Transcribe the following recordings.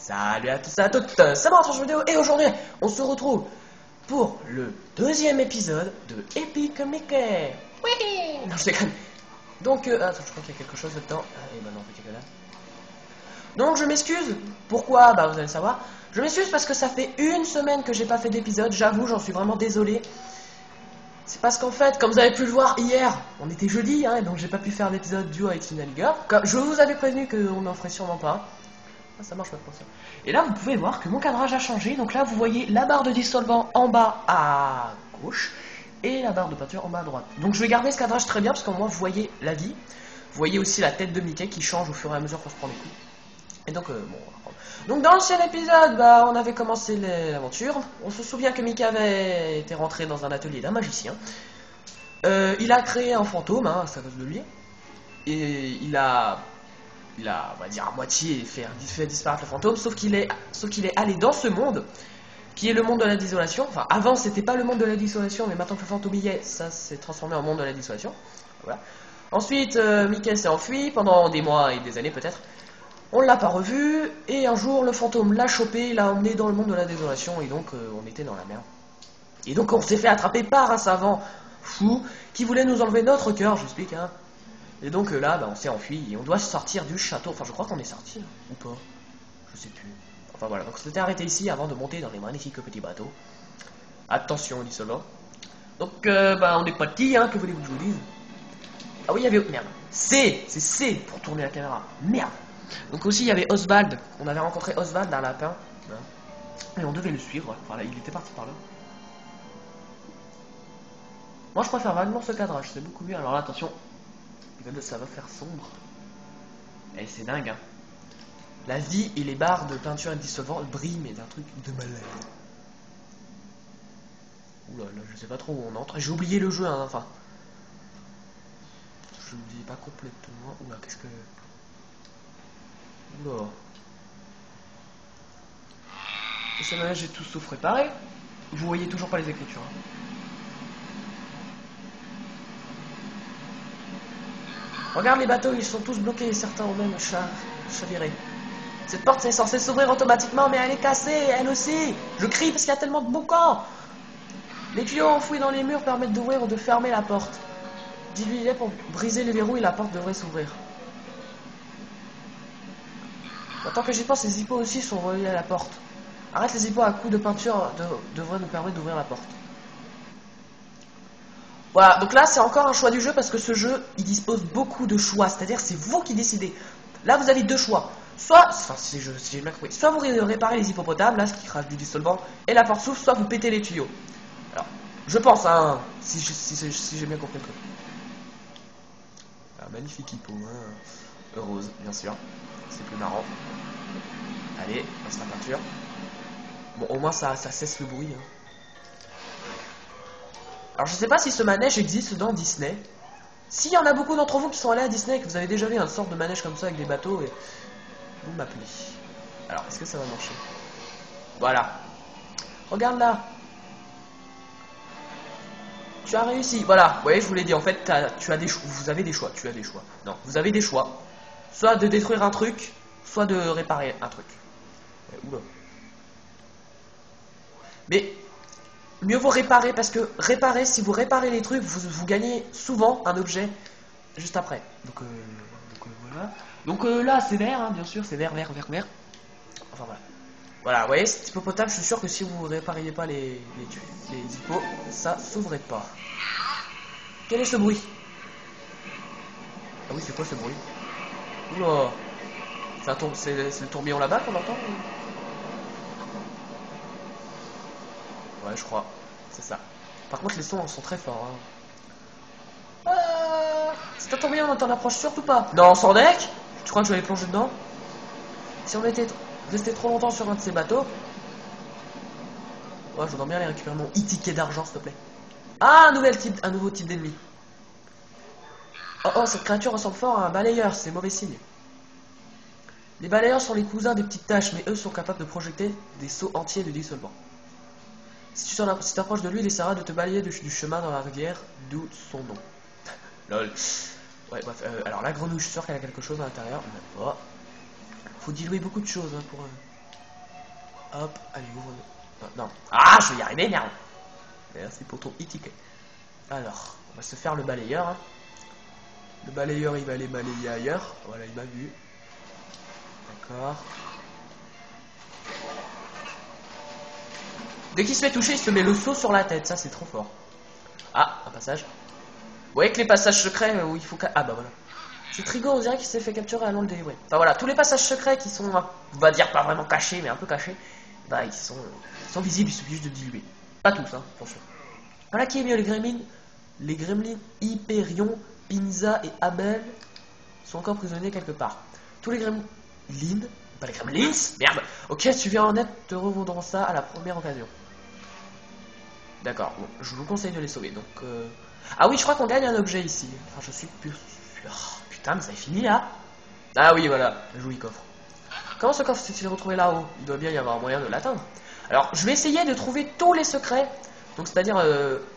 Salut à tous et à toutes, c'est moi Transform Vidéo et aujourd'hui on se retrouve pour le deuxième épisode de Epic Mickey. Oui. Non je déconne. Donc attends, je crois qu'il y a quelque chose là-dedans. Ah, et bah non en fait il y a que là. Donc je m'excuse. Pourquoi? Bah vous allez savoir. Je m'excuse parce que ça fait une semaine que j'ai pas fait d'épisode. J'avoue, j'en suis vraiment désolé. C'est parce qu'en fait, comme vous avez pu le voir hier, on était jeudi, hein, donc j'ai pas pu faire d'épisode duo avec Finaliga. Je vous avais prévenu qu'on n'en ferait sûrement pas. Ah, ça marche pas pour ça. Et là, vous pouvez voir que mon cadrage a changé. Donc là, vous voyez la barre de dissolvant en bas à gauche et la barre de peinture en bas à droite. Donc je vais garder ce cadrage très bien parce qu'au moins vous voyez la vie. Vous voyez aussi la tête de Mickey qui change au fur et à mesure qu'on se prend les coups. Et donc, bon, on va reprendre. Donc dans l'ancien épisode, bah, on avait commencé l'aventure. On se souvient que Mickey avait été rentré dans un atelier d'un magicien. Il a créé un fantôme, hein, c'est à cause de lui. Et il a, on va dire, à moitié fait disparaître le fantôme, sauf qu'il est allé dans ce monde, qui est le monde de la désolation. Enfin, avant, c'était pas le monde de la désolation, mais maintenant que le fantôme y est, ça s'est transformé en monde de la désolation. Voilà. Ensuite, Mickey s'est enfui pendant des mois et des années peut-être. On l'a pas revu, et un jour, le fantôme l'a chopé, l'a emmené dans le monde de la désolation, et donc on était dans la merde. Et donc on s'est fait attraper par un savant fou qui voulait nous enlever notre cœur, j'explique, hein. Et donc là, bah, on s'est enfui et on doit sortir du château. Enfin, je crois qu'on est sorti, hein, ou pas. Je sais plus. Enfin voilà, donc on s'était arrêté ici avant de monter dans les magnifiques petits bateaux. Attention, on dit cela. Donc, bah, on est parti, hein, que voulez-vous que je vous dise? Ah oui, il y avait... Merde. C'est C pour tourner la caméra. Merde. Donc aussi, il y avait Oswald. On avait rencontré Oswald, un lapin. Hein. Et on devait le suivre. Voilà, il était parti par là. Moi, je préfère vaguement ce cadrage. C'est beaucoup mieux. Alors là, attention. Ça va faire sombre. Et c'est dingue, hein. La vie et les barres de peinture et de dissolvant brillent, mais d'un truc de malade. Oula, là, je sais pas trop où on entre. J'ai oublié le jeu, hein, enfin. Je ne dis pas complètement. Oula, qu'est-ce que... Oula. Et ce manège est tout sauf réparé. Vous voyez toujours pas les écritures, hein. Regarde les bateaux, ils sont tous bloqués, certains ont même chaviré. Cette porte est censée s'ouvrir automatiquement, mais elle est cassée, elle aussi. Je crie parce qu'il y a tellement de boucans. Les tuyaux enfouis dans les murs permettent d'ouvrir ou de fermer la porte. Dites-lui pour briser les verrous et la porte devrait s'ouvrir. Maintenant que j'y pense, les hippos aussi sont reliés à la porte. Arrête les hippos à coups de peinture devrait nous permettre d'ouvrir la porte. Voilà, donc là c'est encore un choix du jeu parce que ce jeu il dispose beaucoup de choix, c'est-à-dire c'est vous qui décidez. Là vous avez deux choix, soit, enfin si j'ai bien compris, soit vous réparez les hippopotames, là ce qui crache du dissolvant, et la porte s'ouvre, soit vous pétez les tuyaux. Alors, je pense, hein, si j'ai bien compris le truc. Un magnifique hippo, hein, rose bien sûr, c'est plus marrant. Allez, passe la peinture. Bon au moins ça cesse le bruit, hein. Alors je sais pas si ce manège existe dans Disney. S'il y en a beaucoup d'entre vous qui sont allés à Disney et que vous avez déjà vu une sorte de manège comme ça avec des bateaux, et vous m'appelez. Alors est-ce que ça va marcher? Voilà. Regarde là. Tu as réussi. Voilà. Vous voyez, je vous l'ai dit. En fait, vous avez des choix. Tu as des choix. Non, vous avez des choix. Soit de détruire un truc, soit de réparer un truc. Oula. Mais... mieux vaut réparer, parce que réparer, si vous réparez les trucs, vous gagnez souvent un objet juste après. Donc voilà. Donc là, c'est vert, hein, bien sûr, c'est vert. Enfin voilà. Voilà, vous voyez, cet hippopotame, je suis sûr que si vous répariez pas les hippos, ça s'ouvrait pas. Quel est ce bruit? Ah oui, c'est quoi ce bruit? Oula. C'est le tourbillon là-bas qu'on entend? Ouais, je crois. C'est ça. Par contre, les sons sont très forts, hein. C'est un tourbillon, on t'en approche surtout pas. Non, sans deck? Tu crois que je vais aller plonger dedans? Si on était resté trop longtemps sur un de ces bateaux... Ouais, je voudrais bien aller récupérer mon e-ticket d'argent, s'il te plaît. Ah, un nouveau type d'ennemi. Oh, cette créature ressemble fort à un balayeur, c'est mauvais signe. Les balayeurs sont les cousins des petites taches, mais eux sont capables de projeter des seaux entiers de dissolvant. Si tu t'approches de lui, il essaiera de te balayer du chemin dans la rivière, d'où son nom. Lol. Ouais, bref, alors la grenouille, je suis sûr qu'elle a quelque chose à l'intérieur. On n'a pas. Faut diluer beaucoup de choses, hein, pour... Hop, allez, ouvre. Non. Ah, je vais y arriver, merde. Merci pour ton e-ticket. Alors, on va se faire le balayeur. Hein. Le balayeur, il va aller balayer ailleurs. Voilà, il m'a vu. D'accord. Dès qu'il se fait toucher, il se met le seau sur la tête. Ça, c'est trop fort. Ah, un passage. Vous voyez que les passages secrets où il faut... Ah bah voilà. C'est Trigo, on dirait qu'il s'est fait capturer à l'endroit des... Ouais. Enfin voilà, tous les passages secrets qui sont, on va dire pas vraiment cachés, mais un peu cachés, bah ils sont visibles, il suffit juste de diluer. Pas tous, hein, attention. Voilà qui est mieux, les gremlins. Les gremlins Hyperion, Pinza et Abel sont encore prisonniers quelque part. Tous les gremlins... Pas les gremlins. Merde. Ok, tu viens en aide, te revendrons ça à la première occasion. D'accord, bon, je vous conseille de les sauver, donc... Ah oui, je crois qu'on gagne un objet ici. Enfin, je suis plus sûr. Putain, mais ça est fini, là. Ah oui, voilà, le joli coffre. Comment ce coffre s'est-il retrouvé là-haut? Il doit bien y avoir un moyen de l'atteindre. Alors, je vais essayer de trouver tous les secrets. Donc, c'est-à-dire,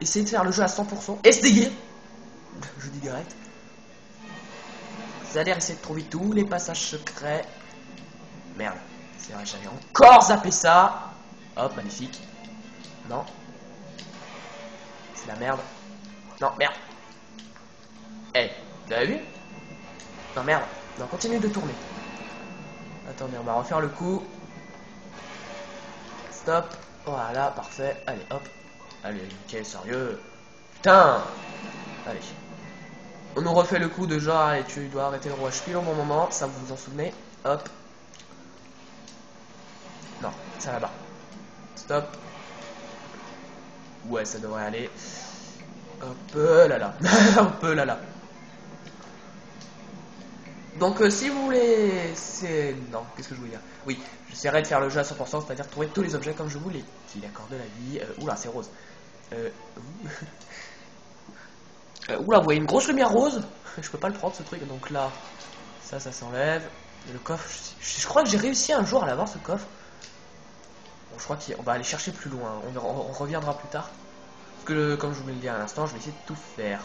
essayer de faire le jeu à 100%. Essayer. Je dis direct. C'est-à-dire, essayer de trouver tous les passages secrets. Merde, c'est vrai, j'avais encore zappé ça. Hop, magnifique. Non. C'est la merde. Non, merde. Eh, vous avez vu? Non, merde. Non, continue de tourner. Attendez, on va refaire le coup. Stop. Voilà, parfait. Allez, hop. Allez, nickel, sérieux. Putain. Allez. On nous refait le coup de genre, allez, tu dois arrêter le rouage pile au bon moment. Ça, vous vous en souvenez. Hop. Non, ça là-bas. Stop. Ouais, ça devrait aller. Hop là là. Hop là là. Donc si vous voulez... c'est... Non, qu'est-ce que je voulais dire? Oui, j'essaierai de faire le jeu à 100%, c'est-à-dire trouver tous les objets comme je voulais. Qui accorde de la vie... Oula, c'est rose. Oula, vous voyez une grosse lumière rose? Je peux pas le prendre ce truc, donc là... Ça s'enlève. Le coffre... Je crois que j'ai réussi un jour à l'avoir, ce coffre. Bon, je crois qu'on va aller chercher plus loin. On reviendra plus tard. Parce que, comme je vous l'ai dit à l'instant, je vais essayer de tout faire.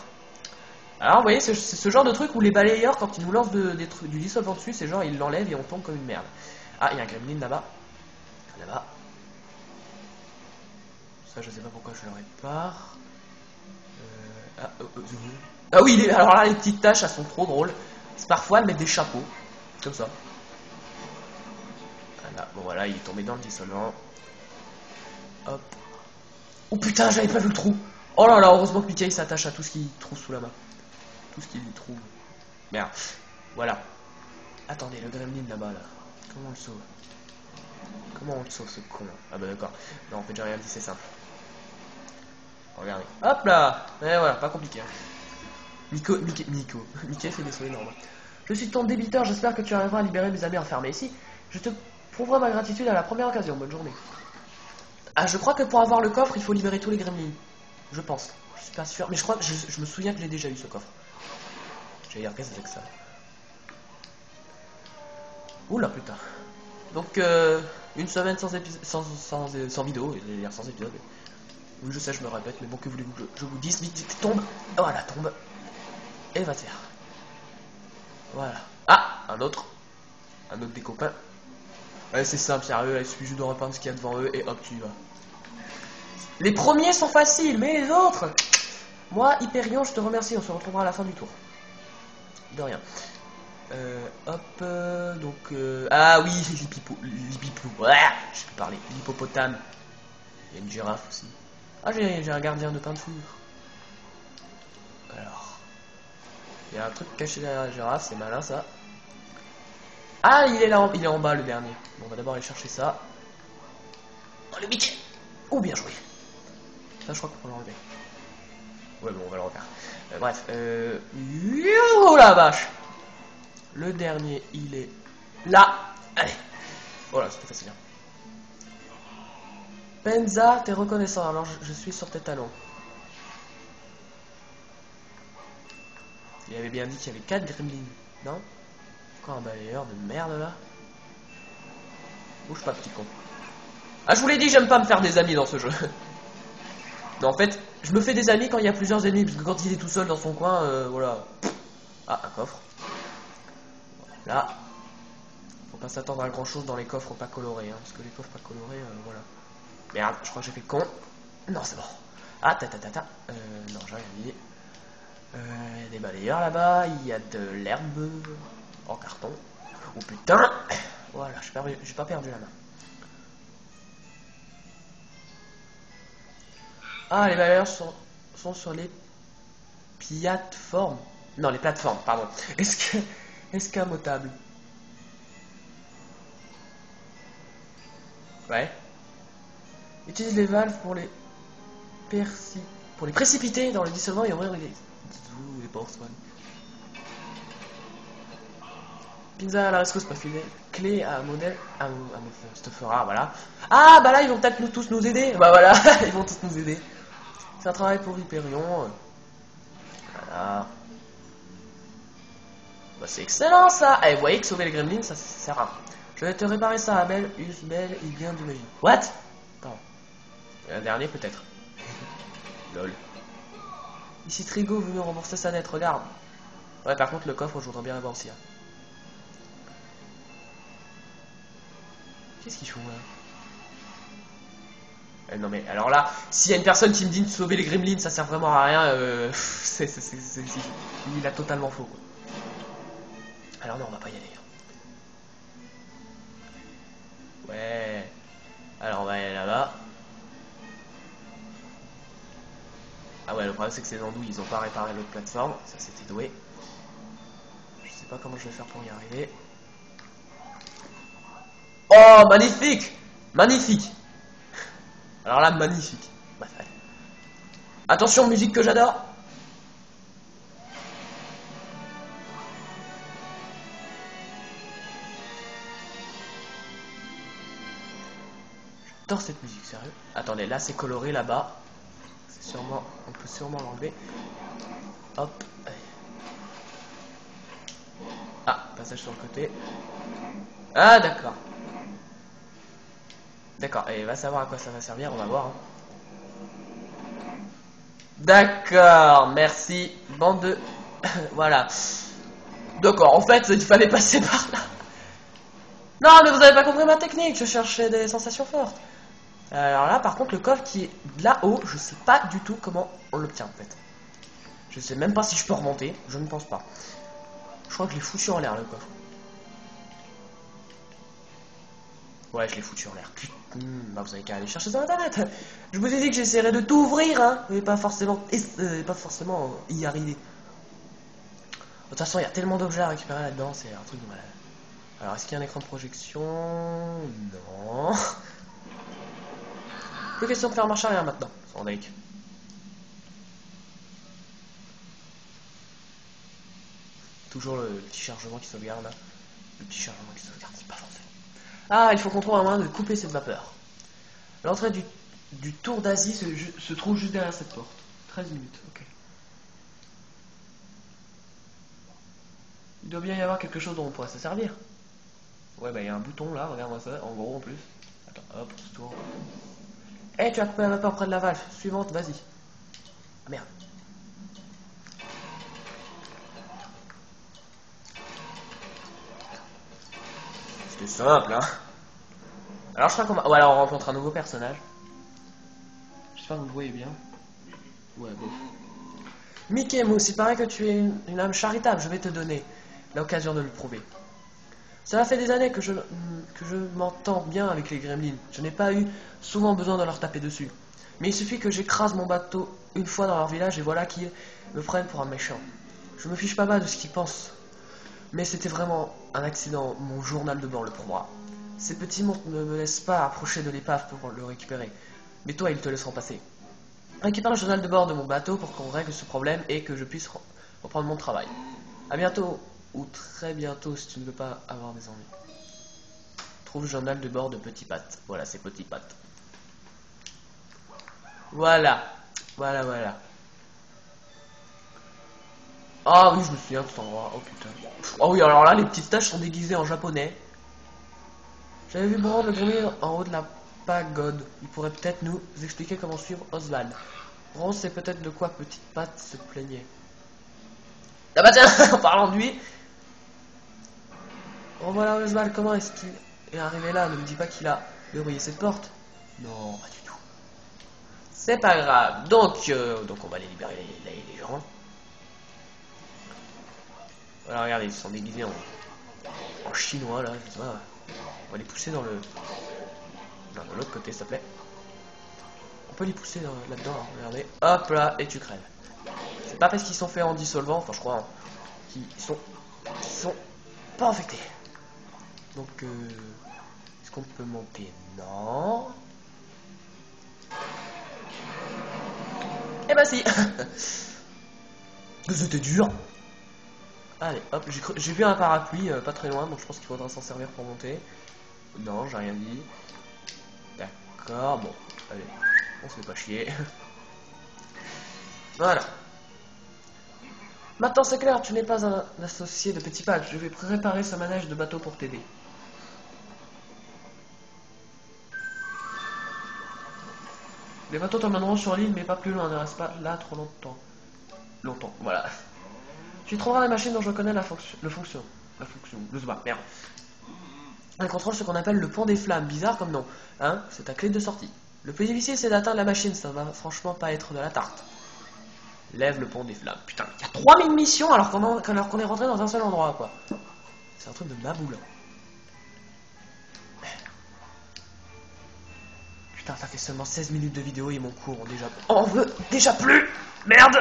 Alors, vous voyez, c'est ce genre de truc où les balayeurs, quand ils nous lancent du dissolvant dessus, c'est genre, ils l'enlèvent et on tombe comme une merde. Ah, il y a un gremlin là-bas. Là-bas. Ça, je sais pas pourquoi je le répare. Ah oui, alors là, les petites taches, elles sont trop drôles. C'est parfois, elles mettent des chapeaux. Comme ça. Voilà, bon, voilà, il est tombé dans le dissolvant. Hop. Oh putain, j'avais pas vu le trou. Oh là là, heureusement que Mickey s'attache à tout ce qu'il trouve sous la main. Tout ce qu'il lui trouve. Merde. Voilà. Attendez, le gremlin là-bas, là. Comment on le sauve? Comment on le sauve, ce con? Ah bah d'accord. Non, en fait, j'ai rien dit, c'est simple. Regardez. Hop là. Et voilà, pas compliqué. Hein. Mickey fait des sauts énormes. Je suis ton débiteur, j'espère que tu arriveras à libérer mes amis enfermés ici. Je te prouverai ma gratitude à la première occasion. Bonne journée. Ah, je crois que pour avoir le coffre, il faut libérer tous les gremlins. Je pense. Je suis pas sûr, mais je crois que je me souviens que j'ai déjà eu ce coffre. J'allais dire, qu'est-ce que c'est que ça? Oula, putain. Donc, une semaine sans vidéo, j'allais dire sans épisode. Oui, je sais, je me répète, mais bon, que voulez-vous que je vous dise? Vite, tombe. Voilà, tombe. Et va te faire. Voilà. Ah, un autre des copains. Ouais, c'est simple, sérieux, il suffit juste de reprendre ce qu'il y a devant eux et hop, tu y vas. Les premiers sont faciles, mais les autres... Moi, Hyperion, je te remercie, on se retrouvera à la fin du tour. De rien. Hop, donc... Ah oui, ouais, je peux parler. L'hippopotame. Il y a une girafe aussi. Ah, j'ai un gardien de peinture. Alors... Il y a un truc caché derrière la girafe, c'est malin ça. Ah, il est là, il est en bas le dernier. Bon, on va d'abord aller chercher ça. Oh, le Mickey. Oh, bien joué. Ça, je crois qu'on peut l'enlever. Ouais, bon, on va le refaire. Bref, oh la vache. Le dernier, il est là. Allez. Voilà, c'était facile. Penza, t'es reconnaissant, alors je suis sur tes talons. Il avait bien dit qu'il y avait 4 gremlins, non? Encore un balayeur de merde là. Bouge pas, petit con. Ah, je vous l'ai dit, j'aime pas me faire des amis dans ce jeu. Non, en fait, je me fais des amis quand il y a plusieurs ennemis, parce que quand il est tout seul dans son coin, voilà. Ah, un coffre. Là. Faut va pas s'attendre à grand chose dans les coffres pas colorés, hein, parce que les coffres pas colorés, voilà. Merde, je crois que j'ai fait le con. Non, c'est bon. Ah, non, j'ai rien dit. Il y a des balayeurs là-bas, il y a de l'herbe en carton. Oh putain! Voilà, j'ai pas perdu la main. Ah, les balayeurs sont sur les plateformes. Non, les plateformes, pardon. Escamotable. Ouais. Utilise les valves pour les précipiter dans le dissolvant et ouvrir les portes. Ouais. Pizza à la rescousse, pas fidèle. Clé à modèle. Ça te fera, voilà. Ah, bah là, ils vont peut-être tous nous aider. Bah voilà, ils vont tous nous aider. C'est un travail pour Hyperion. Voilà. Bah, c'est excellent ça. Eh, vous voyez que sauver les gremlins, ça sert à. Je vais te réparer ça, Abel. Use belle et bien de magie. What? Pardon. Un dernier peut-être. Lol. Ici Trigo venu rembourser sa dette, regarde. Ouais, par contre, le coffre, je voudrais bien l'avoir aussi. Hein. Qu'est-ce qu'ils font là? Non mais alors là, s'il y a une personne qui me dit de sauver les gremlins, ça sert vraiment à rien, il a totalement faux. Quoi. Alors non, on va pas y aller. Ouais. Alors on va aller là-bas. Ah ouais, le problème c'est que ces andouilles, ils ont pas réparé l'autre plateforme. Ça c'était doué. Je sais pas comment je vais faire pour y arriver. Oh, magnifique! Magnifique! Alors là, magnifique. Bah, attention, musique que j'adore. J'adore cette musique, sérieux. Attendez, là c'est coloré là-bas. C'est sûrement, on peut sûrement l'enlever. Hop. Ah, passage sur le côté. Ah, d'accord. D'accord, et va savoir à quoi ça va servir, on va voir. Hein. D'accord, merci. Bande de... voilà. D'accord, en fait, il fallait passer par là. Non, mais vous avez pas compris ma technique, je cherchais des sensations fortes. Alors là, par contre, le coffre qui est là-haut, je sais pas du tout comment on l'obtient, en fait. Je sais même pas si je peux remonter, je ne pense pas. Je crois que je l'ai foutu en l'air, le coffre. Ouais, je l'ai foutu en l'air. Bah vous avez qu'à aller chercher sur internet. Je vous ai dit que j'essaierais de tout ouvrir, hein, mais pas forcément y arriver. De toute façon, il y a tellement d'objets à récupérer là-dedans, c'est un truc de malade. Alors, est-ce qu'il y a un écran de projection? Non. Plus question de faire marche arrière maintenant, sans deck. Toujours le petit chargement qui sauvegarde là. Le petit chargement qui sauvegarde, c'est pas forcément. Ah, il faut qu'on trouve un moyen de couper cette vapeur. L'entrée du tour d'Asie se trouve juste derrière cette porte. 13 minutes, ok. Il doit bien y avoir quelque chose dont on pourrait se servir. Ouais, bah il y a un bouton là, regarde-moi ça, en gros en plus. Attends, hop, on se tourne. Eh, tu as coupé la vapeur près de la valve. Suivante, vas-y. Ah merde. C'était simple, hein. Alors je crois qu'on va... Ouais, alors on rencontre un nouveau personnage. J'espère que vous le voyez bien. Ouais, bon. Mickey Mouse, il paraît que tu es une âme charitable, je vais te donner l'occasion de le prouver. Cela fait des années que je m'entends bien avec les gremlins. Je n'ai pas eu souvent besoin de leur taper dessus. Mais il suffit que j'écrase mon bateau une fois dans leur village et voilà qu'ils me prennent pour un méchant. Je me fiche pas mal de ce qu'ils pensent. Mais c'était vraiment un accident, mon journal de bord le prouvera. Ces petits monstres ne me laissent pas approcher de l'épave pour le récupérer. Mais toi, ils te laisseront passer. Récupère le journal de bord de mon bateau pour qu'on règle ce problème et que je puisse reprendre mon travail. A bientôt, ou très bientôt si tu ne veux pas avoir des ennuis. Trouve le journal de bord de Petit Pat. Voilà, c'est Petit Pat. Voilà. Voilà. Ah oui, je me souviens de cet endroit. Oh putain. Oh oui, alors là, les petites taches sont déguisées en japonais. J'avais vu Brand le gromir en haut de la pagode. Il pourrait peut-être nous expliquer comment suivre Oswald. Brand sait peut-être de quoi Petite Patte se plaignait. Ah bah tiens, en parlant de lui. Revoilà Oswald, comment est-ce qu'il est arrivé là? Ne me dis pas qu'il a verrouillé cette porte. Non, pas du tout. C'est pas grave. Donc on va aller libérer les gens. Voilà, regardez, ils sont déguisés en chinois là, je sais pas. On va les pousser dans le... Non, de l'autre côté, s'il te plaît. On peut les pousser là-dedans, hein, regardez. Hop là, et tu crèves. C'est pas parce qu'ils sont faits en dissolvant, enfin je crois, hein, qu'ils sont pas infectés. Donc, est-ce qu'on peut monter? Non. Eh ben si. C'était dur. Allez, hop, j'ai vu un parapluie pas très loin, donc je pense qu'il faudra s'en servir pour monter. Non, j'ai rien dit. D'accord, bon, allez, on se fait pas chier. Voilà. Maintenant c'est clair, tu n'es pas un associé de Petit Pac. Je vais préparer ce manège de bateau pour t'aider. Les bateaux t'emmèneront sur l'île, mais pas plus loin, ne reste pas là trop longtemps. Voilà. Tu trouveras la machine dont je connais la fonction. Merde. Elle contrôle ce qu'on appelle le pont des flammes. Bizarre comme nom. Hein? C'est ta clé de sortie. Le plus difficile, c'est d'atteindre la machine. Ça va franchement pas être de la tarte. Lève le pont des flammes. Putain, il y a 3000 missions alors qu'on est rentré dans un seul endroit, quoi. C'est un truc de maboule. Putain, ça fait seulement 16 minutes de vidéo et mon cours on veut déjà plus. Merde.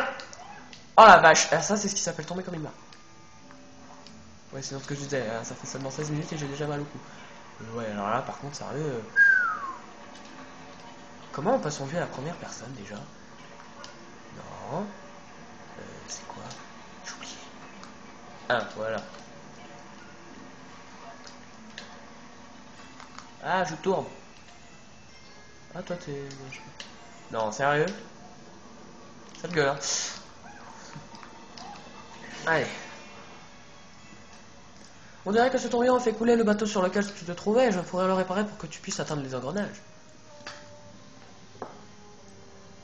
Oh la vache. Ah, ça, c'est ce qui s'appelle tomber comme une barre. Ouais, sinon ce que je disais, ça fait seulement 16 minutes et j'ai déjà mal au cou. Ouais, alors là, par contre, sérieux... Comment on passe en vue à la première personne, déjà? Non. C'est quoi? J'ai oublié. Ah, voilà. Ah, je tourne. Ah, toi, t'es... Non, sérieux? Sale gueule, hein. Allez. On dirait que ce tourbillon a fait couler le bateau sur lequel tu te trouvais et je pourrais le réparer pour que tu puisses atteindre les engrenages.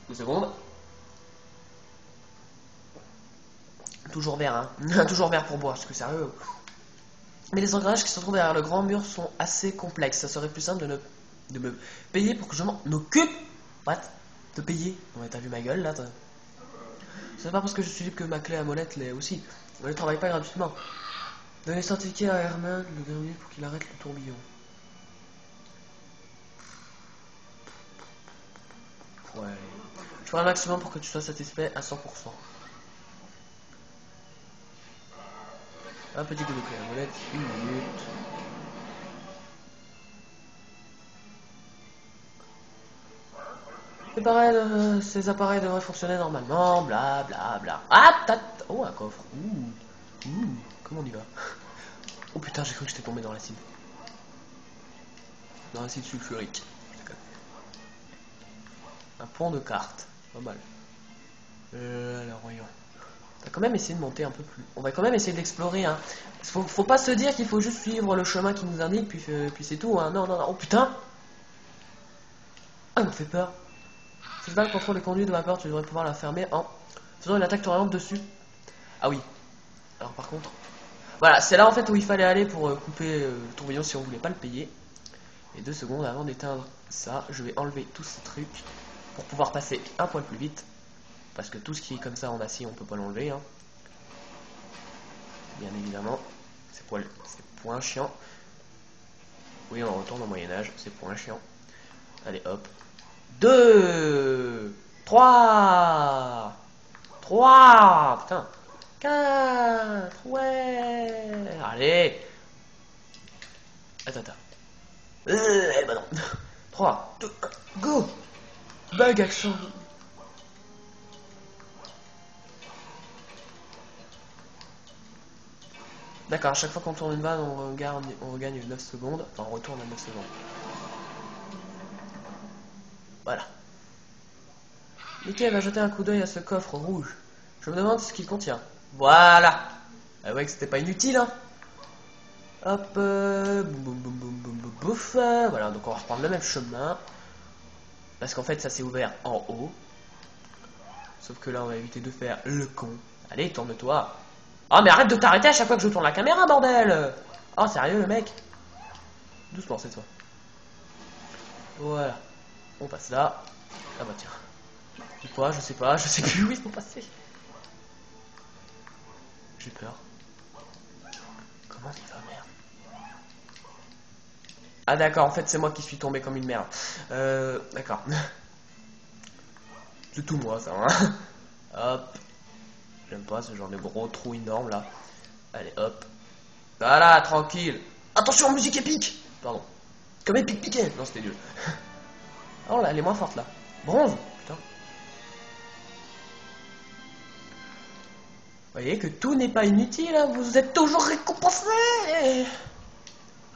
2 secondes. Toujours vert, hein. Toujours vert pour boire, parce que sérieux. Mais les engrenages qui se trouvent derrière le grand mur sont assez complexes. Ça serait plus simple de me payer pour que je m'en occupe. What? Te payer? Ouais, t'as vu ma gueule là? C'est pas parce que je suis libre que ma clé à molette l'est aussi. Je ne travaille pas gratuitement. Donnez certificat à Herman, le dernier, pour qu'il arrête le tourbillon. Ouais. Je ferai un maximum pour que tu sois satisfait à 100%. Un petit coup de clé à molette, 1 minute. Ces appareils devraient fonctionner normalement, bla bla bla. Ah, oh, un coffre. Comment on y va? Oh putain, j'ai cru que j'étais tombé dans l'acide. Dans l'acide sulfurique. Un pont de cartes. Pas mal. Alors voyons. On va quand même essayer de monter un peu plus. On va quand même essayer d'explorer, hein. Faut pas se dire qu'il faut juste suivre le chemin qui nous indique, puis c'est tout, hein. Non, non, non. Oh putain! Ah, il m'a fait peur. Si le balle contrôle les conduits de vapeur, tu devrais pouvoir la fermer en faisant une attaque torrente dessus. Ah oui. Alors par contre... Voilà, c'est là en fait où il fallait aller pour couper le tourbillon si on voulait pas le payer. Et 2 secondes avant d'éteindre ça, je vais enlever tous ces trucs pour pouvoir passer un poil plus vite. Parce que tout ce qui est comme ça en acier, on peut pas l'enlever, hein. Bien évidemment. C'est point chiant. Oui, on retourne au Moyen-Âge, c'est point chiant. Allez, hop. 2, 3, putain. 4, ouais. Allez. Attends. Eh ben non. 3, 2, 1, go. Bug action. D'accord, à chaque fois qu'on tourne une vanne, on regagne 9 secondes. Enfin, on retourne à 9 secondes. Voilà. Mickey va jeter un coup d'œil à ce coffre rouge. Je me demande ce qu'il contient. Voilà. Ah ouais que c'était pas inutile, hein. Hop, bouf. Voilà, donc on va reprendre le même chemin. Parce qu'en fait, ça s'est ouvert en haut. Sauf que là, on va éviter de faire le con. Allez, tourne-toi. Oh, mais arrête de t'arrêter à chaque fois que je tourne la caméra, bordel. Oh, sérieux, le mec? Doucement cette fois. Voilà. On passe là. Ah bah tiens. Ou quoi, je sais pas, je sais plus où ils sont passés. J'ai peur. Comment il va, merde? Ah d'accord, en fait c'est moi qui suis tombé comme une merde. D'accord. C'est tout moi ça, hein. Hop. J'aime pas ce genre de gros trou énorme là. Allez, hop. Voilà, tranquille. Attention, musique épique. Pardon. Comme épique piqué. Non, c'était nul. Oh là, elle est moins forte là. Bronze. Putain. Vous voyez que tout n'est pas inutile, hein. Vous êtes toujours récompensé.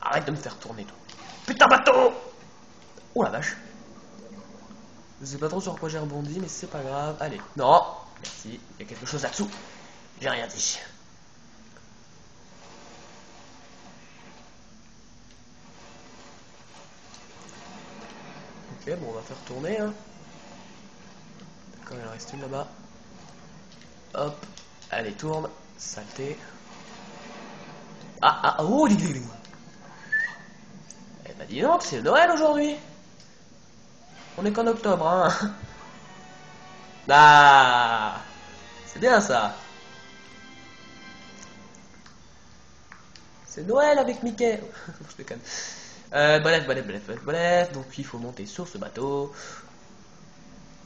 Arrête de me faire tourner tout. Putain bateau. Oh la vache. Je sais pas trop sur quoi j'ai rebondi, mais c'est pas grave. Allez. Non. Merci. Il y a quelque chose là-dessous. J'ai rien dit. Ok, bon, on va faire tourner, hein. D'accord, il en reste une là-bas. Hop. Allez, tourne. Saleté. Ah, oh, les. Eh bah dis donc, c'est Noël aujourd'hui. On est qu'en octobre, hein. Ah, c'est bien ça. C'est Noël avec Mickey. Je déconne. Bref. Donc il faut monter sur ce bateau.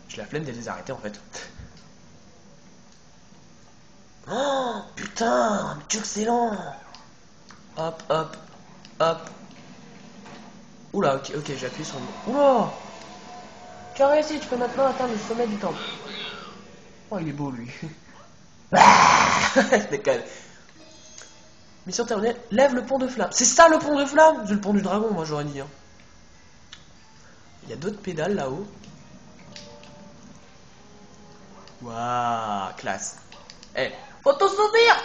J'ai la flemme de les arrêter en fait. Oh putain, mais tu excellent. Hop, hop, hop. Oula, ok, j'ai appuyé sur le... Oula. Tu as réussi, tu peux maintenant atteindre le sommet du temple. Oh, il est beau lui. Je déconne. Mission terminée, lève le pont de flamme. C'est ça le pont de flamme? C'est le pont du dragon, moi j'aurais dit. Hein. Il y a d'autres pédales là-haut. Waouh, classe. Eh, photo souvenir.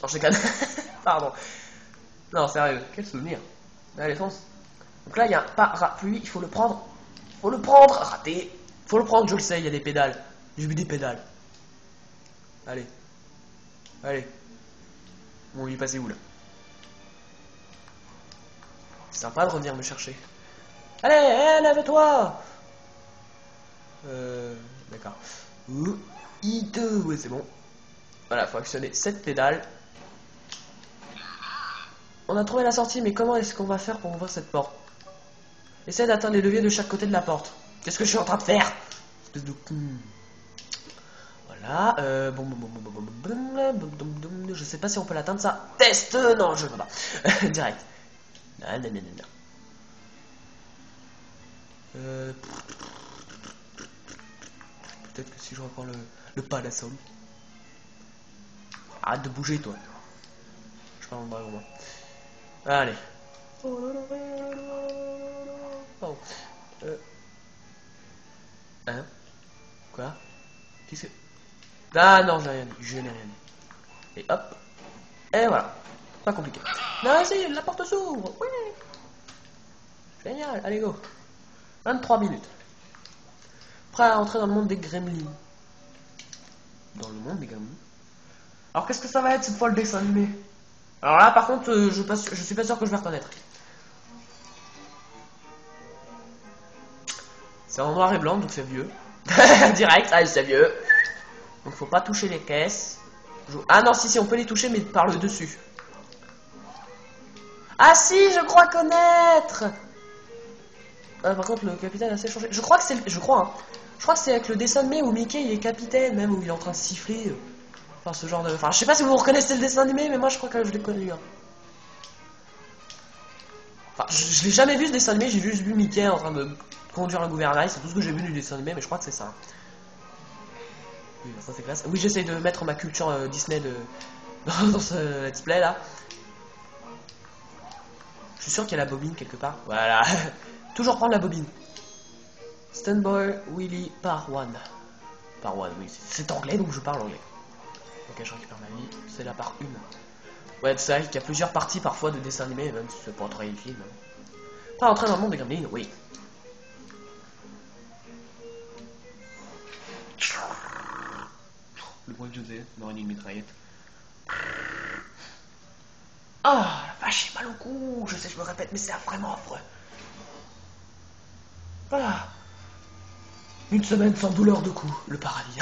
Non, je déconne. Pardon. Non, sérieux, quel souvenir. Allez, fonce. Donc là, il y a un parapluie, il faut le prendre. Faut le prendre, raté. Faut le prendre, je le sais, il y a des pédales. J'ai vu des pédales. Allez. Allez. Bon, il est passé où là? C'est sympa de revenir me chercher. Allez, lève-toi. D'accord. I2, ouais, c'est bon. Voilà, faut actionner cette pédale. On a trouvé la sortie, mais comment est-ce qu'on va faire pour ouvrir cette porte? Essaye d'atteindre les leviers de chaque côté de la porte. Qu'est-ce que je suis en train de faire? Espèce de con. Voilà, je sais pas si on peut l'atteindre ça. Test. Non, je peux pas. Direct. Non. Peut-être que si je reprends le parasol. Arrête de bouger, toi. Je parle en dragon, moi. Allez. Pardon. Hein? Quoi? Qu'est-ce que... Ah non, j'ai rien dit. Je n'ai rien dit. Et hop. Et voilà. Pas compliqué. Non, si, la porte s'ouvre. Oui. Génial. Allez, go. 23 minutes. Prêt à entrer dans le monde des gremlins. Dans le monde des gremlins. Alors qu'est-ce que ça va être cette fois le dessin animé? Alors là par contre je suis pas sûr que je vais reconnaître. C'est en noir et blanc donc c'est vieux. Direct, ah c'est vieux. Donc faut pas toucher les caisses. Ah non si on peut les toucher mais par le dessus. Ah si je crois connaître. Par contre le capitaine a assez changé. Je crois que c'est je crois que c'est avec le dessin animé où Mickey il est capitaine même où il est en train de siffler. Enfin ce genre de... Enfin je sais pas si vous reconnaissez le dessin animé mais moi je crois que je l'ai connu. Hein. Enfin je l'ai jamais vu ce dessin animé, j'ai juste vu Mickey en train de conduire un gouvernail, c'est tout ce que j'ai vu du dessin animé mais je crois que c'est ça. Oui ça c'est classe. Oui j'essaye de mettre ma culture Disney dans ce let's play là. Je suis sûr qu'il y a la bobine quelque part. Voilà. Toujours prendre la bobine. Standby Willy Part 1. Part 1 oui c'est anglais donc je parle anglais. Ok, je récupère ma vie, c'est la part 1. Ouais, c'est vrai qu'il y a plusieurs parties parfois de dessins animés, même si c'est pas très le film. Pas entrer dans le monde des gremlins, oui. Le bruit que je faisais, dans une mitraillette. Ah, la vache, j'ai mal au cou. Je sais, je me répète, mais c'est vraiment affreux. Voilà. Une semaine sans douleur de cou, le paradis.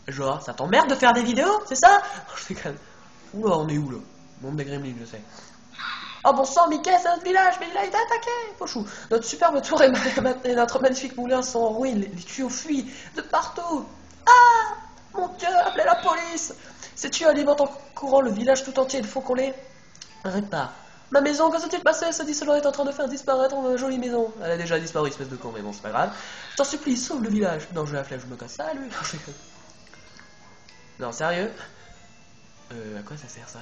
Genre, ça t'emmerde de faire des vidéos, c'est ça? Je fais quand même. Oula, on est où là? Monde des gremlins, je sais. Oh bon sang, Mickey, c'est notre village, mais il a été attaqué, pochou. Notre superbe tour et notre magnifique moulin sont en ruine, les tuyaux fuient de partout. Ah, mon Dieu, appelez la police. Ces tuyaux alimentent en courant le village tout entier, il faut qu'on les répare. Ma maison, que s'est-il passé? Ce dissolvant est en train de faire disparaître ma jolie maison. Elle a déjà disparu, espèce de con, mais bon, c'est pas grave. Je t'en supplie, sauve le village. Non, je la flèche, je me casse. Salut. Non, sérieux? À quoi ça sert ça?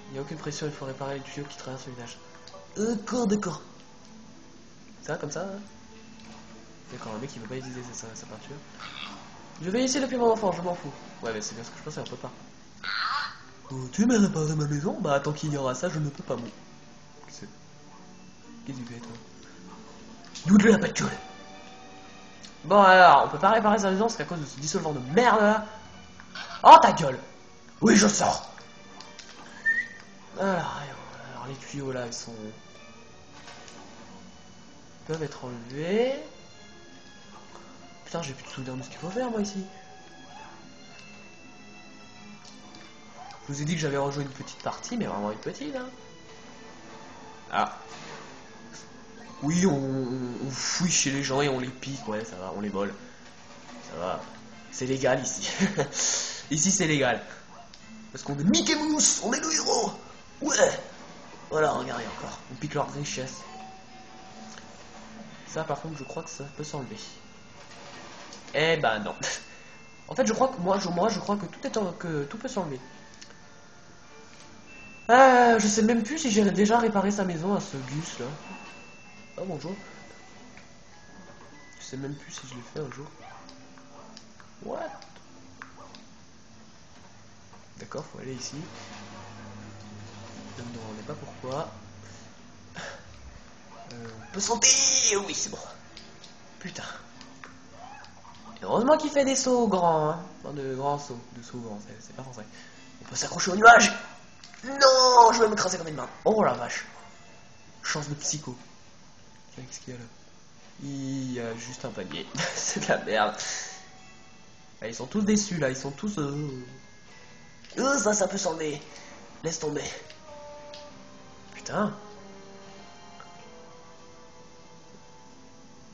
Il n'y a aucune pression, il faut réparer les tuyaux qui traversent le village. D'accord. Ça, comme ça hein. D'accord, un mec qui veut pas utiliser sa peinture. Je vais ici depuis mon enfant, je m'en fous. Ouais, mais c'est bien ce que je pensais, on peut pas. Oh, tu veux réparer ma maison? Bah, tant qu'il y aura ça, je ne peux pas, moi. Qu'est-ce que tu fais, toi? D'où de la peinture? Bon, alors, on peut pas réparer sa maison parce qu'à cause de ce dissolvant de merde là. Oh, ta gueule! Oui, je sors! Alors, les tuyaux là, ils sont. Ils peuvent être enlevés. Putain, j'ai plus de souvenir de ce qu'il faut faire moi ici. Je vous ai dit que j'avais rejoint une petite partie, mais vraiment une petite, hein. Ah. Oui, on fouille chez les gens et on les pique, ouais, ça va, on les vole. Ça va. C'est légal ici. Ici, c'est légal. Parce qu'on est Mickey Mouse, on est le héros. Ouais. Voilà, regardez encore. On pique leur richesse. Ça, par contre, je crois que ça peut s'enlever. Eh ben non. En fait, je crois que moi, je crois que tout peut s'enlever. Je sais même plus si j'ai déjà réparé sa maison à ce Gus là. Oh bonjour. Je sais même plus si je l'ai fait un jour. What? D'accord, faut aller ici. Je ne me demandez pas pourquoi. On peut sauter. Oui, c'est bon. Putain. Heureusement qu'il fait des sauts grands, hein. Enfin, de grands sauts. De sauts grands, c'est pas français. On peut s'accrocher au nuage. Non, je vais m'écraser comme une main. Oh la vache. Chance de psycho. Tiens, qu'est-ce qu'il y a là? Il y a juste un panier. C'est de la merde. Ah, ils sont tous déçus là, ils sont tous... ça peut s'enlever. Laisse tomber. Putain.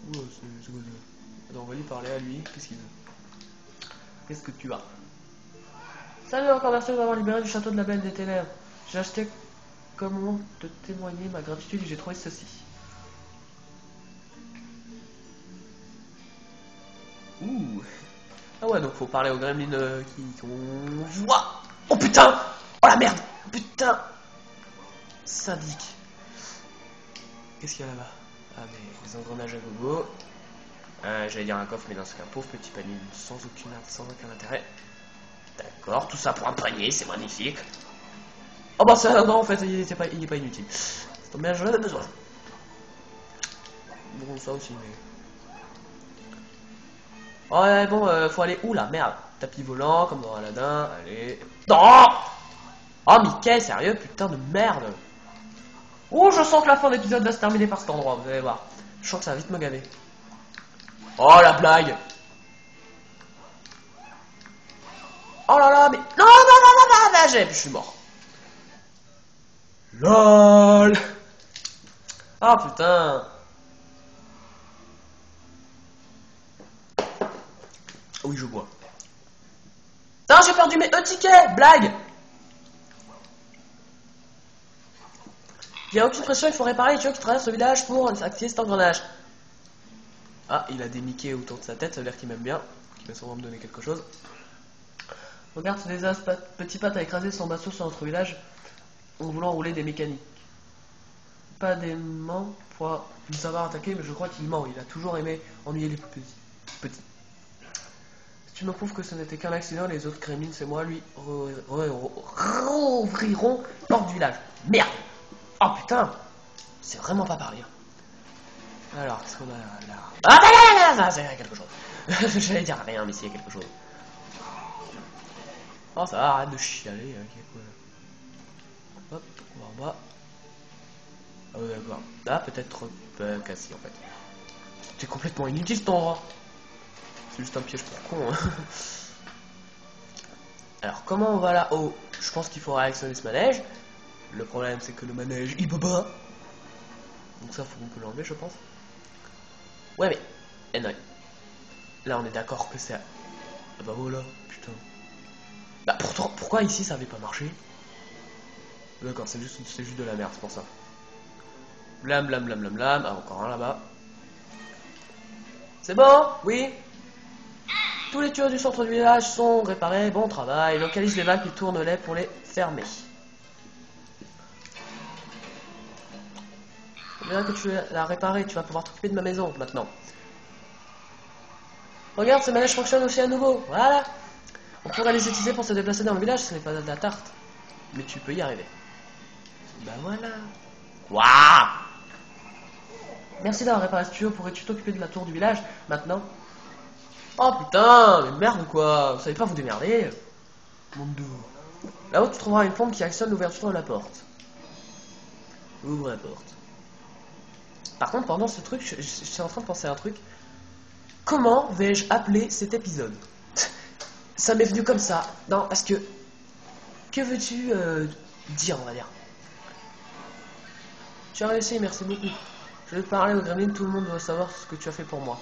Ouh, c'est quoi ça? Attends, on va lui parler à lui. Qu'est-ce qu'il veut? Qu'est-ce que tu as? Salut, encore merci d'avoir libéré du château de la Belle des Ténèbres. J'ai acheté comment te témoigner ma gratitude et j'ai trouvé ceci. Ouh. Ah ouais, donc faut parler aux gremlins qu'on voit. Oh putain. Oh la merde. Putain. Syndic. Qu'est-ce qu'il y a là-bas? Ah mais les engrenages à gogo. J'allais dire un coffre, mais dans ce cas, pauvre petit panier sans aucun intérêt. D'accord, tout ça pour un panier, c'est magnifique. Oh bah ça, non en fait, il est pas inutile. Ça tombe bien, j'en avais besoin. Bon, ça aussi, mais... Ouais, bon, faut aller où là? Merde. Tapis volant, comme dans Aladdin. Allez. Non. Oh, Mickey, sérieux? Putain de merde. Oh, je sens que la fin de l'épisode va se terminer par cet endroit, vous allez voir. Je sens que ça va vite me gaver. Oh, la blague. Oh là là, mais... Non, je suis mort. LOL. Ah, putain. Oui, je vois. Non, j'ai perdu mes tickets. Blague. Il n'y a aucune pression, il faut réparer les tuyaux qui traversent le village pour activer cet engrenage. Ah, il a des Mickey autour de sa tête, ça veut dire qu'il m'aime bien. Il va sûrement me donner quelque chose. Regarde ce désastre, petit Pat a écrasé son bateau sur notre village en voulant rouler des mécaniques. Pas d'aimant pour nous avoir attaqué, mais je crois qu'il ment. Il a toujours aimé ennuyer les plus petits. Si tu me prouves que ce n'était qu'un accident, les autres gremlins et moi lui rouvriront porte du village. Merde. Oh putain. C'est vraiment pas parler. Alors, qu'est-ce qu'on a là? Ah, ça, il y a quelque chose. J'allais dire rien, mais s'il y a quelque chose. Oh, ça va, arrête de chialer. va... Ah ouais, d'accord. Là, peut-être cassé en fait. C'est complètement inutile cet endroit. C'est juste un piège pour con. Hein. Alors, comment on va là-haut? Je pense qu'il faut réactionner ce manège. Le problème, c'est que le manège, il peut pas. Donc ça, faut qu'on peut l'enlever, je pense. Ouais, mais... Eh non. Là, on est d'accord que c'est... Ah bah voilà, putain. Bah pourtant, pourquoi ici, ça avait pas marché? D'accord, c'est juste de la merde, c'est pour ça. Blam, blam, blam, blam, blam. Ah, encore un là-bas. C'est bon? Oui? Tous les tuyaux du centre du village sont réparés. Bon travail. Localise les vagues et tourne-les pour les fermer. Bien que tu l'as réparé, tu vas pouvoir t'occuper de ma maison maintenant. Regarde, ces manèges fonctionnent aussi à nouveau. Voilà. On pourrait les utiliser pour se déplacer dans le village, ce n'est pas de la tarte. Mais tu peux y arriver. Bah voilà. Waouh! Merci d'avoir réparé ce tuyau. Pourrais-tu t'occuper de la tour du village maintenant? Oh putain, mais merde quoi. Vous savez pas vous démerder. Mon dos. Là-haut, tu trouveras une pompe qui actionne l'ouverture de la porte. Ouvre la porte. Par contre, pendant ce truc, je suis en train de penser à un truc. Comment vais-je appeler cet épisode? Ça m'est venu comme ça. Non, parce que... Que veux-tu dire, on va dire? Tu as réussi, merci beaucoup. Je vais te parler au gremlin, tout le monde doit savoir ce que tu as fait pour moi.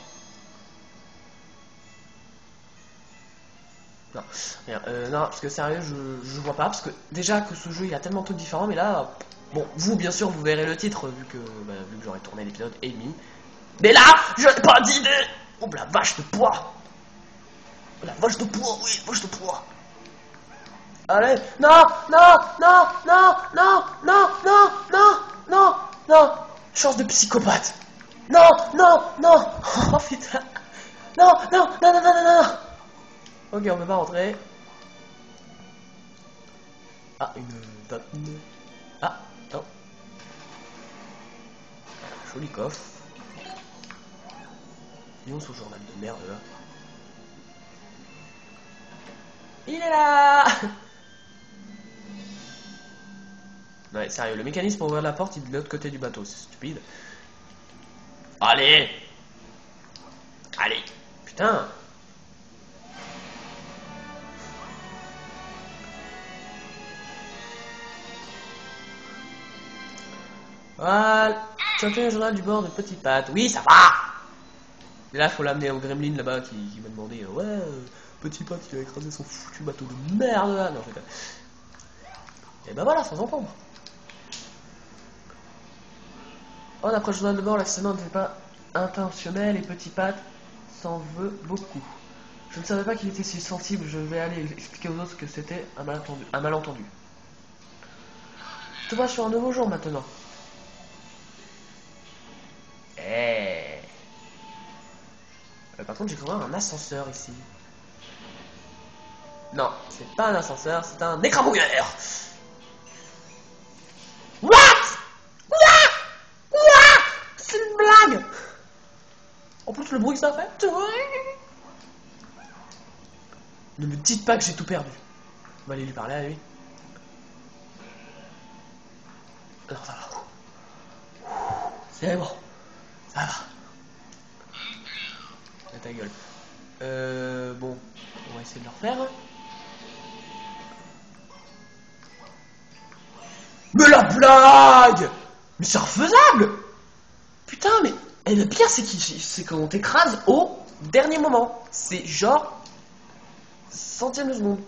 Non, rien. Non, parce que sérieux, je vois pas, parce que déjà que ce jeu, il y a tellement de trucs différents, mais là... Bon, vous, bien sûr, vous verrez le titre, vu que j'aurai tourné l'épisode et demi. Mais là, je n'ai pas d'idée. Oh, la vache de poids. La vache de poids, oui, vache de poids. Allez, non, non, non, non, non, non, non, non, non, non. Chance de psychopathe. Non, non, non. Oh putain. Non, non, non, non, non, non, non. Ok, on peut pas rentrer. Ah, une button. Ah, non. Joli coffre. Dis donc ce journal de merde là. Il est là. Ouais, sérieux, le mécanisme pour ouvrir la porte, il est de l'autre côté du bateau, c'est stupide. Allez. Allez. Putain. Voilà. Tu as fait le journal du bord de Petit Pat. Oui, ça va. Et là, il faut l'amener au gremlin là-bas qui m'a demandé ouais, Petit Pat qui a écrasé son foutu bateau de merde là. Non, en fait. Et ben voilà, sans encombre. Oh, d'après le journal de bord, l'accident n'était pas intentionnel et Petit Pat s'en veut beaucoup. Je ne savais pas qu'il était si sensible, je vais aller expliquer aux autres que c'était un malentendu. Tout va sur un nouveau jour maintenant. Par contre, j'ai cru voir un ascenseur ici. Non, c'est pas un ascenseur, c'est un écrabouilleur. What? C'est une blague. En plus, le bruit que ça fait. Ne me dites pas que j'ai tout perdu. On va aller lui parler à lui. Non, ça va. C'est bon. Ça va. Ta gueule. Bon, on va essayer de le refaire. Mais la blague! Mais c'est refaisable! Putain, mais... Et le pire, c'est qu'on t'écrase au dernier moment. C'est genre... centième de seconde.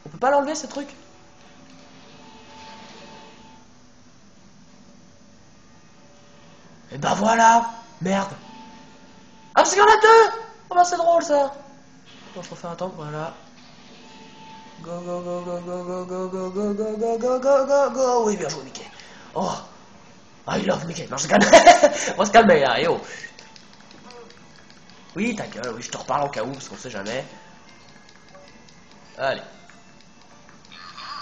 On peut pas l'enlever, ce truc? Et bah voilà! Merde! Ah, parce qu'il y en a deux! Oh bah c'est drôle, ça! Bon, je préfère attendre, voilà. Go, go, go, go, go, go, go, go, go, go, go, go, go, go, go! Oui, bien joué, Mickey! Oh! I love Mickey! Non, je calme! On va se calmer, là, et oh! Oui, ta gueule, oui, je te reparle au cas où, parce qu'on sait jamais. Allez.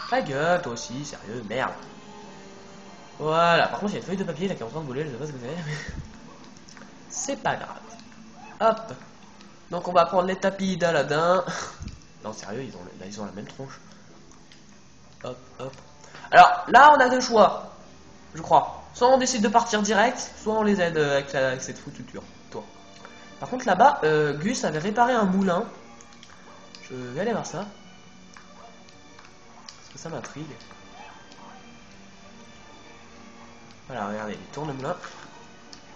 Ta gueule, toi aussi, sérieux, merde. Voilà, par contre, il y a une feuille de papier là qui est en train de voler, je sais pas ce que c'est. C'est pas grave. Hop. Donc on va prendre les tapis d'Aladin. Non, sérieux, ils ont la même tronche. Hop, hop. Alors, là, on a deux choix. Je crois. Soit on décide de partir direct, soit on les aide avec cette foutue tour. Par contre là-bas, Gus avait réparé un moulin. Je vais aller voir ça. Parce que ça m'intrigue. Voilà, regardez, il tourne le moulin.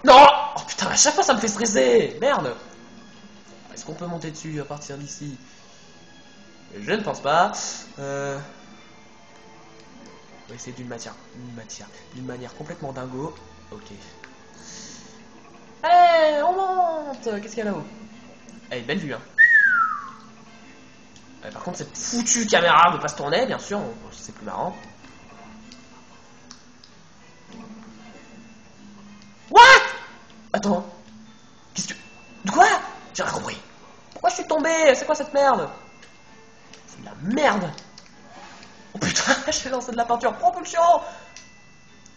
Non! Oh putain, à chaque fois ça me fait stresser! Merde! Est-ce qu'on peut monter dessus à partir d'ici? Je ne pense pas. On va essayer d'une manière complètement dingo. Ok. Allez, on monte! Qu'est-ce qu'il y a là-haut? Allez, belle vue, hein. Par contre, cette foutue caméra ne veut pas se tourner, bien sûr. C'est plus marrant. What? Attends. Qu'est-ce que... De quoi? J'ai rien compris. Pourquoi je suis tombé? C'est quoi cette merde? C'est de la merde. Oh putain, j'ai lancé de la peinture. Propulsion.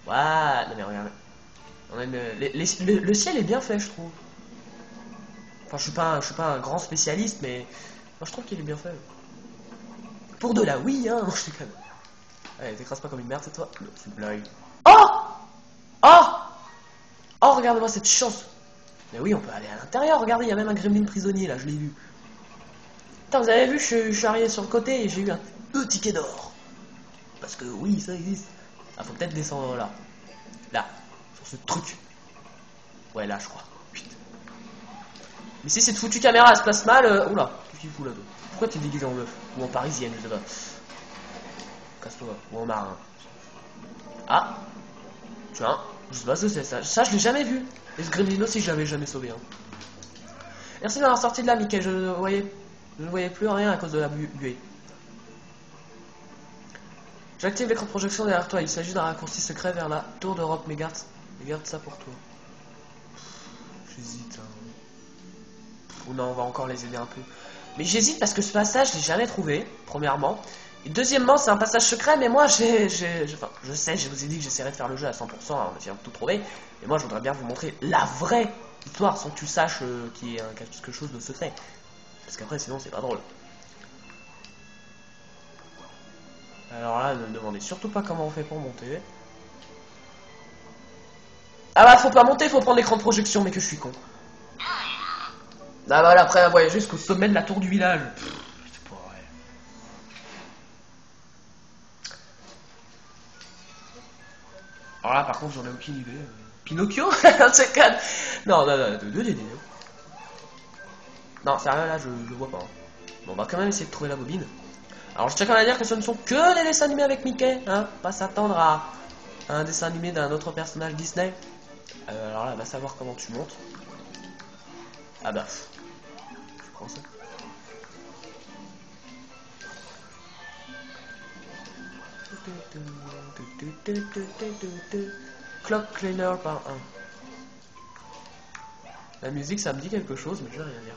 What? Non mais regarde. On a le ciel est bien fait, je trouve. Enfin, je suis pas un grand spécialiste, mais moi je trouve qu'il est bien fait. Pour de la oui, hein. Je déconne. Allez, t'écrases pas comme une merde, c'est toi. Non, c'est une blague. Oh! Oh! Oh, regarde-moi cette chance. Mais oui, on peut aller à l'intérieur. Regardez, il y a même un gremlin prisonnier là, je l'ai vu. Putain, vous avez vu, je suis arrivé sur le côté et j'ai eu un ticket d'or. Parce que oui, ça existe. Ah, faut peut-être descendre là. Là, sur ce truc. Ouais, là, je crois. Putain. Mais si cette foutue caméra elle se place mal, oula, qu'est-ce qu'il fout là-dedans? Pourquoi t'es déguisé en meuf? Ou en parisienne, je sais pas. Casse-toi, ou en marin. Ah, tiens, je sais pas ce que c'est ça. Ça, je l'ai jamais vu. Et ce gremlin aussi, je l'avais jamais sauvé. Hein. Merci d'avoir sorti de là, Mickey. Je ne voyais plus rien à cause de la buée. J'active l'écran de projection derrière toi. Il s'agit d'un raccourci secret vers la tour d'Europe. Mais garde ça pour toi. J'hésite. Hein. Ou non, on va encore les aider un peu. Mais j'hésite parce que ce passage, je l'ai jamais trouvé, premièrement. Et deuxièmement, c'est un passage secret, mais moi, enfin, je sais, je vous ai dit que j'essaierai de faire le jeu à 100% en essayant de tout trouver. Mais moi, je voudrais bien vous montrer la vraie histoire sans que tu saches qu'il y a quelque chose de secret. Parce qu'après, sinon, c'est pas drôle. Alors là, ne me demandez surtout pas comment on fait pour monter. Ah bah, faut pas monter, faut prendre l'écran de projection, mais que je suis con. Ah voilà, après, on voyage jusqu'au sommet de la tour du village. C'est pas vrai. Alors là, par contre, j'en ai aucune idée. Pinocchio? C'est calme. Non, non, sérieux, là, je le vois pas. Hein. Bon, on va quand même essayer de trouver la bobine. Alors, je tiens quand même à dire que ce ne sont que des dessins animés avec Mickey, hein. Pas s'attendre à un dessin animé d'un autre personnage Disney. Alors là, va savoir comment tu montes. Ah bah, je prends ça. Clock Cleaner par 1. La musique, ça me dit quelque chose, mais je vais rien dire.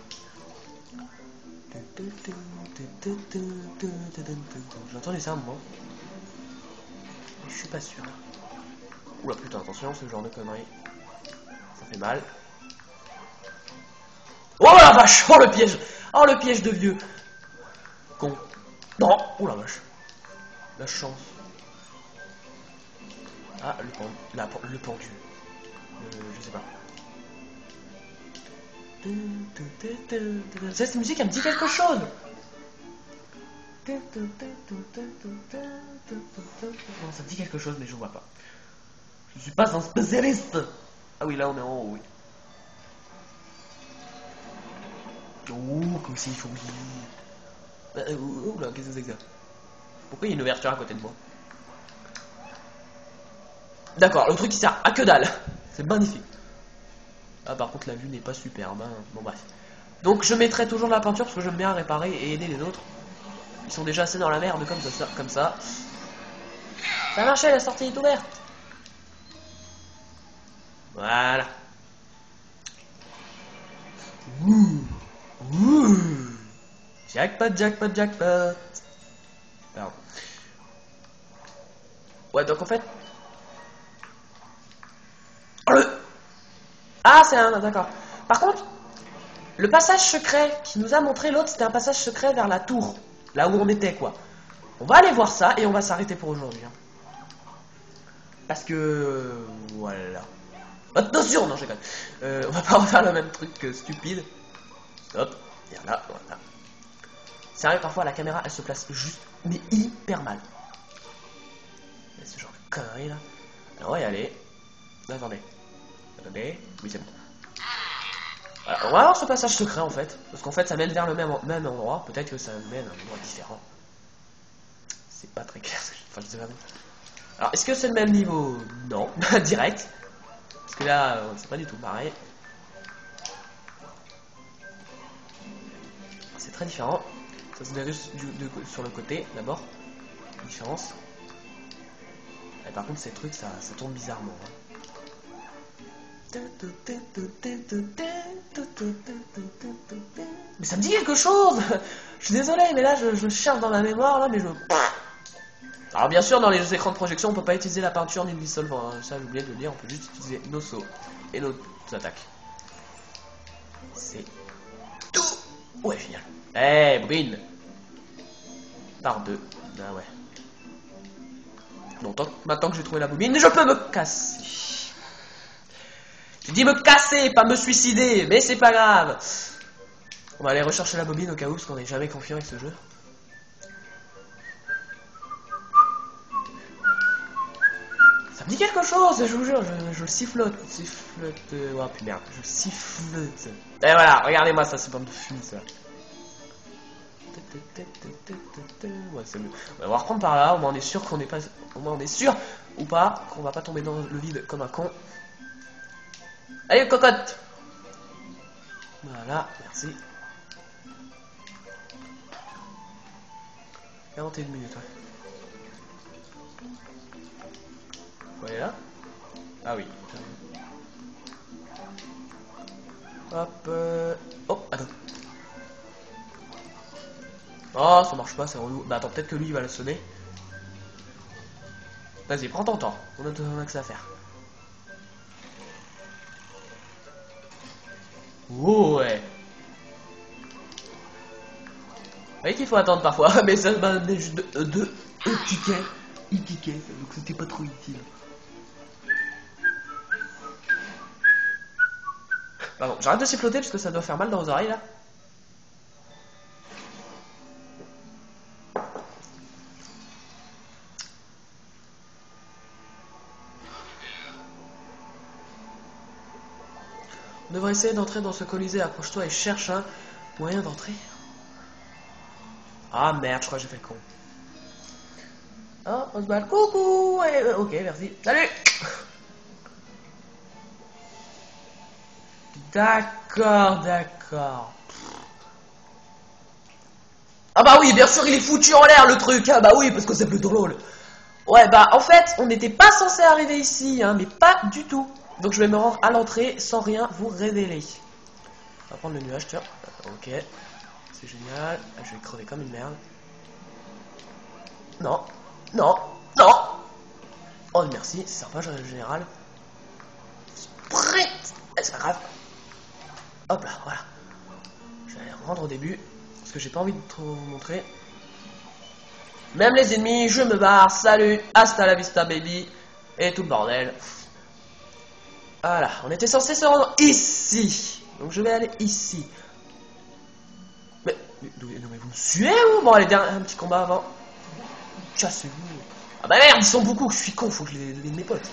J'entends les armes, moi. Je suis pas sûr. Oula putain, attention, ce genre de conneries. Ça fait mal. Oh la vache! Oh le piège! Oh le piège de vieux! Con. Non! Oh la vache! La chance. Ah, le pendu. Je sais pas. Cette musique, elle me dit quelque chose! Non, ça me dit quelque chose, mais je vois pas. Je suis pas un spécialiste! Ah oui, là on est en haut, oui. Oh, comme s'il faut... Oula, qu'est-ce que c'est que ça? Pourquoi il y a une ouverture à côté de moi? D'accord, le truc qui sert à que dalle. C'est magnifique. Ah, par contre, la vue n'est pas superbe. Hein. Bon, bref. Donc, je mettrai toujours de la peinture parce que j'aime bien réparer et aider les autres. Ils sont déjà assez dans la merde comme ça. Ça a marché, la sortie est ouverte. Voilà. Ouh. Jackpot, jackpot, jackpot. Pardon. Ouais, donc en fait... Oh, ah, c'est un... D'accord. Par contre, le passage secret qui nous a montré l'autre, c'était un passage secret vers la tour. Là où on était, quoi. On va aller voir ça et on va s'arrêter pour aujourd'hui. Hein. Parce que... voilà. Attention, non, je déconne. On va pas refaire le même truc stupide. Hop, et là, voilà. Sérieux, parfois la caméra, elle se place juste, mais hyper mal. Et ce genre de conneries là. Alors, on va y aller. Attendez. Attendez. Oui, c'est bon. Voilà. On va avoir ce passage secret en fait. Parce qu'en fait, ça mène vers le même endroit. Peut-être que ça mène à un endroit différent. C'est pas très clair. Enfin, je sais pas. Alors, est-ce que c'est le même niveau? Non. Direct. Parce que là, c'est pas du tout pareil. C'est très différent. Ça se dirige sur le côté d'abord. Différence. Et par contre, ces trucs, ça tourne bizarrement. Hein. Mais ça me dit quelque chose. Je suis désolé, mais là, je cherche dans ma mémoire, là, mais je... Alors bien sûr, dans les écrans de projection, on peut pas utiliser la peinture ni le dissolvant. Hein. Ça, j'ai oublié de le dire, on peut juste utiliser nos sauts et nos attaques. C'est tout. Ouais, génial. Eh, Brine. Par deux. Ah ouais. Bon, maintenant que j'ai trouvé la bobine, je peux me casser. J'ai dit me casser, pas me suicider, mais c'est pas grave. On va aller rechercher la bobine au cas où, parce qu'on n'est jamais confiant avec ce jeu. Ça me dit quelque chose, je vous jure, je sifflote. Oh putain, merde, je sifflote. Et voilà, regardez-moi ça, c'est bande de fumée ça. Ouais, c'est mieux. On va reprendre par là, au moins on est sûr qu'on n'est pas. Au moins on est sûr ou pas qu'on va pas tomber dans le vide comme un con. Allez, cocotte! Voilà, merci. 41 minutes, ouais. Vous voyez là? Ah oui. Hop. Oh, attends. Oh, ça marche pas, c'est relou. Bah attends, peut-être que lui il va la sonner. Vas-y, prends ton temps. On a que ça à faire. Oh ouais. Vous voyez qu'il faut attendre parfois, mais ça m'a amené juste deux tickets. Donc c'était pas trop utile. Pardon, j'arrête de siffloter parce que ça doit faire mal dans vos oreilles là. On devrait essayer d'entrer dans ce colisée. Approche-toi et cherche un moyen d'entrer. Ah merde, je crois que j'ai fait le con. Oh, on se bat. Coucou. Ok, merci. Salut. D'accord. Ah bah oui, bien sûr, il est foutu en l'air le truc. Ah bah oui, parce que c'est plutôt drôle. Ouais, bah en fait, on n'était pas censé arriver ici, hein, mais pas du tout. Donc je vais me rendre à l'entrée sans rien vous révéler. On va prendre le nuage, tiens. Ok. C'est génial. Je vais crever comme une merde. Non. Non. Non. Oh merci, c'est sympa, en général. Sprint. C'est pas grave. Hop là, voilà. Je vais aller rendre au début. Parce que j'ai pas envie de trop vous montrer. Même les ennemis, je me barre. Salut, hasta la vista baby. Et tout le bordel. Voilà, on était censé se rendre ici. Donc je vais aller ici. Mais non mais vous me suivez ou? Bon allez, un petit combat avant. Cassez-vous. Ah bah merde, ils sont beaucoup, je suis con, faut que je les mes potes.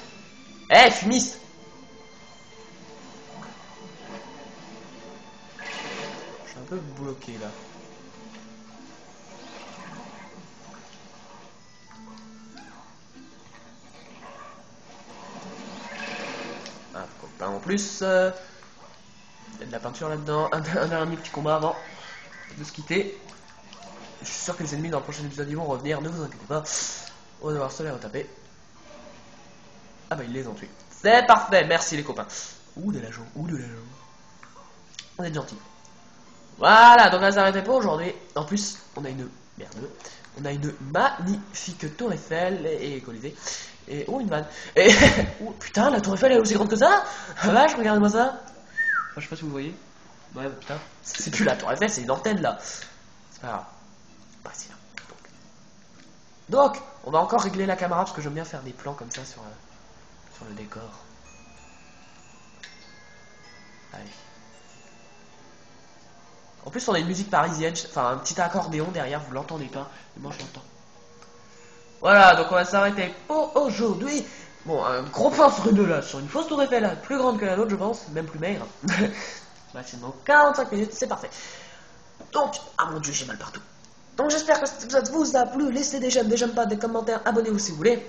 Eh, fumis. Je suis un peu bloqué là. Ah, pourquoi pas en plus. Il y a de la peinture là-dedans. Un dernier petit combat avant de se quitter. Je suis sûr que les ennemis dans le prochain épisode ils vont revenir, ne vous inquiétez pas. On va devoir se les retaper. Ah bah ils les ont tués. C'est parfait, merci les copains. Ouh de l'argent, ouh de l'argent. On est gentils. Voilà, donc on va s'arrêter pour aujourd'hui. En plus, on a une... Merde. On a une magnifique tour Eiffel et Colisée. Et... Oh, une vanne. Et... Oh, putain, la tour Eiffel est aussi grande que ça. Ah vache, regardez-moi ça. Enfin, je sais pas si vous voyez. Ouais, putain. C'est plus la tour Eiffel, c'est une antenne, là. C'est pas grave. Pas ici, là. Donc, on va encore régler la caméra, parce que j'aime bien faire des plans comme ça sur... sur le décor. Allez. En plus, on a une musique parisienne, enfin un petit accordéon derrière, vous l'entendez pas, mais moi je l'entends. Voilà, donc on va s'arrêter pour aujourd'hui. Bon, un gros point sur une là, sur une fausse tour Eiffel, plus grande que la nôtre, je pense, même plus maigre. Maximum 45 minutes, c'est parfait. Donc, ah mon dieu, j'ai mal partout. Donc j'espère que cet épisode vous a plu. Laissez des j'aime pas, des commentaires, abonnez-vous si vous voulez.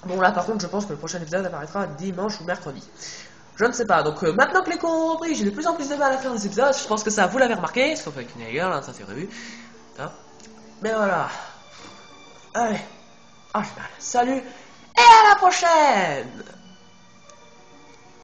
Bon là par contre je pense que le prochain épisode apparaîtra dimanche ou mercredi. Je ne sais pas, donc maintenant que les cours ont repris, j'ai de plus en plus de mal à faire des épisodes. Je pense que ça vous l'avez remarqué, sauf avec une gueule, hein, ça c'est revu. Hein. Mais voilà. Allez. Ah j'ai mal. Salut et à la prochaine.